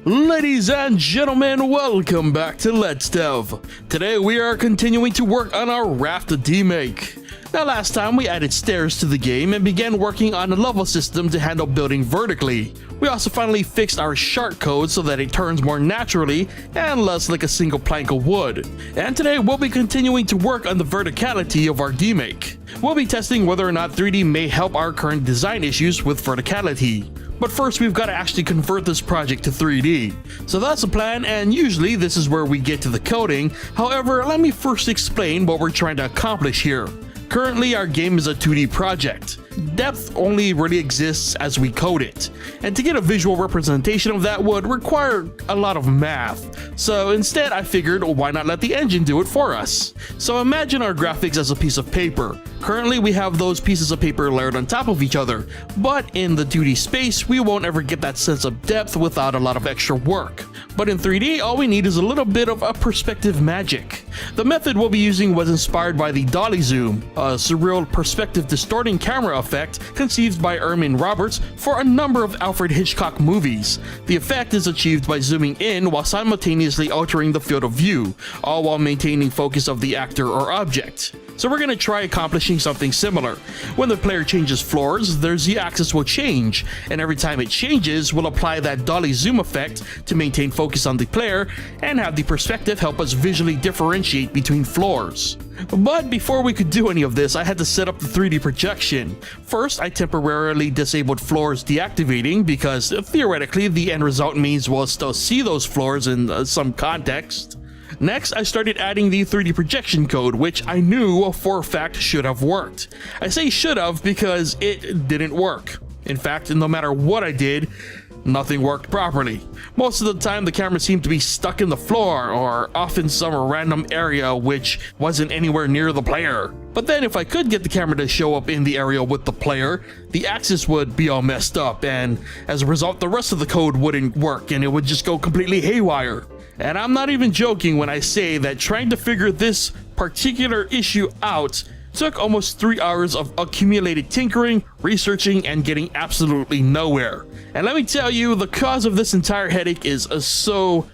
Ladies and gentlemen, welcome back to Let's Dev. Today we are continuing to work on our Raft Demake. Now last time we added stairs to the game and began working on a level system to handle building vertically. We also finally fixed our shark code so that it turns more naturally and less like a single plank of wood. And today we'll be continuing to work on the verticality of our demake. We'll be testing whether or not 3D may help our current design issues with verticality. But first we've got to actually convert this project to 3D. So that's the plan, and usually this is where we get to the coding. However, let me first explain what we're trying to accomplish here. Currently our game is a 2D project. Depth only really exists as we code it, and to get a visual representation of that would require a lot of math. So instead I figured, why not let the engine do it for us? So imagine our graphics as a piece of paper. Currently we have those pieces of paper layered on top of each other, but in the 2D space we won't ever get that sense of depth without a lot of extra work. But in 3D all we need is a little bit of a perspective magic. The method we'll be using was inspired by the dolly zoom, a surreal perspective distorting camera effect conceived by Ermin Roberts for a number of Alfred Hitchcock movies. The effect is achieved by zooming in while simultaneously altering the field of view, all while maintaining focus of the actor or object. So we're going to try accomplishing something similar. When the player changes floors, their z-axis will change, and every time it changes, we'll apply that dolly zoom effect to maintain focus on the player and have the perspective help us visually differentiate between floors. But before we could do any of this, I had to set up the 3D projection. First, I temporarily disabled floors deactivating because theoretically the end result means we'll still see those floors in some context. Next, I started adding the 3D projection code, which I knew for a fact should have worked. I say should have because it didn't work. In fact, no matter what I did, nothing worked properly. Most of the time the camera seemed to be stuck in the floor or off in some random area which wasn't anywhere near the player. But then if I could get the camera to show up in the area with the player, the axis would be all messed up, and as a result the rest of the code wouldn't work and it would just go completely haywire. And I'm not even joking when I say that trying to figure this particular issue out took almost 3 hours of accumulated tinkering, researching, and getting absolutely nowhere. And let me tell you, the cause of this entire headache is so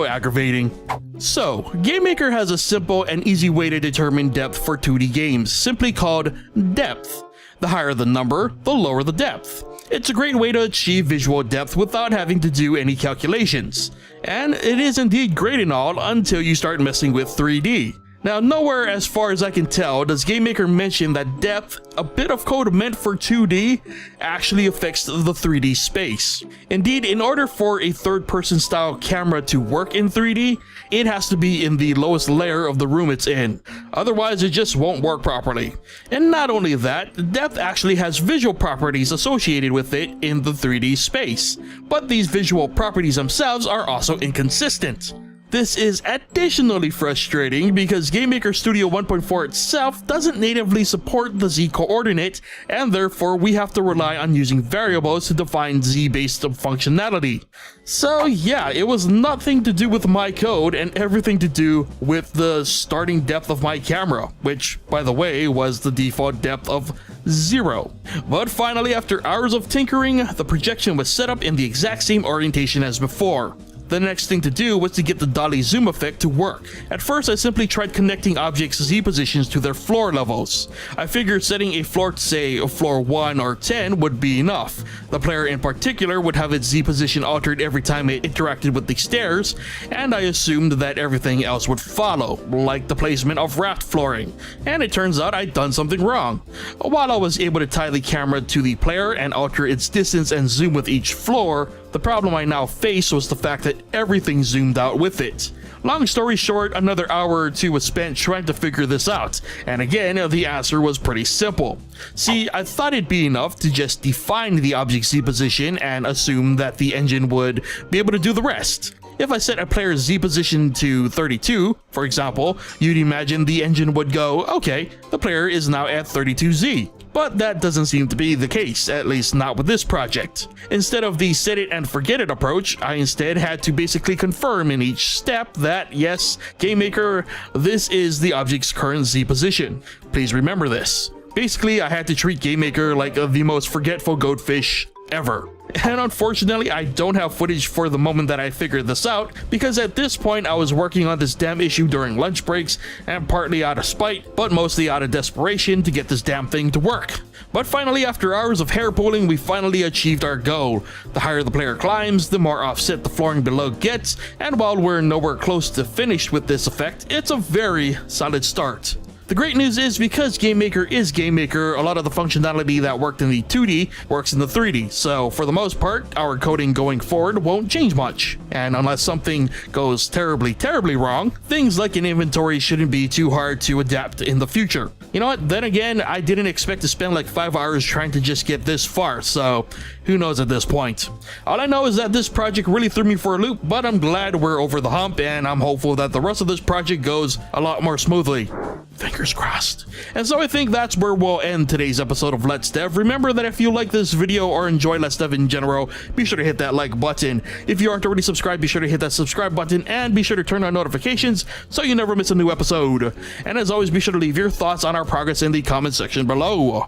aggravating. So, GameMaker has a simple and easy way to determine depth for 2D games, simply called depth. The higher the number, the lower the depth. It's a great way to achieve visual depth without having to do any calculations. And it is indeed great and all until you start messing with 3D. Now, nowhere as far as I can tell does GameMaker mention that depth, a bit of code meant for 2D, actually affects the 3D space. Indeed, in order for a third-person style camera to work in 3D, it has to be in the lowest layer of the room it's in. Otherwise, it just won't work properly. And not only that, depth actually has visual properties associated with it in the 3D space. But these visual properties themselves are also inconsistent. This is additionally frustrating because GameMaker Studio 1.4 itself doesn't natively support the Z-coordinate, and therefore we have to rely on using variables to define Z-based functionality. So yeah, it was nothing to do with my code and everything to do with the starting depth of my camera, which, by the way, was the default depth of 0. But finally, after hours of tinkering, the projection was set up in the exact same orientation as before. The next thing to do was to get the dolly zoom effect to work. At first I simply tried connecting objects' Z positions to their floor levels. I figured setting a floor to say floor 1 or 10 would be enough. The player in particular would have its Z position altered every time it interacted with the stairs, and I assumed that everything else would follow, like the placement of raft flooring. And it turns out I'd done something wrong. While I was able to tie the camera to the player and alter its distance and zoom with each floor, the problem I now faced was the fact that everything zoomed out with it. Long story short, another hour or two was spent trying to figure this out, and again, the answer was pretty simple. See, I thought it'd be enough to just define the object's Z position and assume that the engine would be able to do the rest. If I set a player's Z position to 32, for example, you'd imagine the engine would go, okay, the player is now at 32Z. But that doesn't seem to be the case, at least not with this project. Instead of the set it and forget it approach, I instead had to basically confirm in each step that, yes, GameMaker, this is the object's current Z position. Please remember this. Basically, I had to treat GameMaker like the most forgetful goldfish ever. And unfortunately, I don't have footage for the moment that I figured this out, because at this point I was working on this damn issue during lunch breaks, and partly out of spite, but mostly out of desperation to get this damn thing to work. But finally, after hours of hair pulling, we finally achieved our goal. The higher the player climbs, the more offset the flooring below gets, and while we're nowhere close to finished with this effect, it's a very solid start. The great news is, because GameMaker is GameMaker, a lot of the functionality that worked in the 2D works in the 3D, so for the most part, our coding going forward won't change much. And unless something goes terribly wrong, things like an inventory shouldn't be too hard to adapt in the future. You know what, then again, I didn't expect to spend like 5 hours trying to just get this far, so who knows at this point. All I know is that this project really threw me for a loop, but I'm glad we're over the hump, and I'm hopeful that the rest of this project goes a lot more smoothly. Fingers crossed. And so I think that's where we'll end today's episode of Let's Dev. Remember that if you like this video or enjoy Let's Dev in general, be sure to hit that like button. If you aren't already subscribed, be sure to hit that subscribe button, and be sure to turn on notifications so you never miss a new episode. And as always, be sure to leave your thoughts on our progress in the comment section below.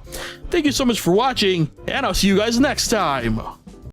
Thank you so much for watching, and I'll see you guys next time.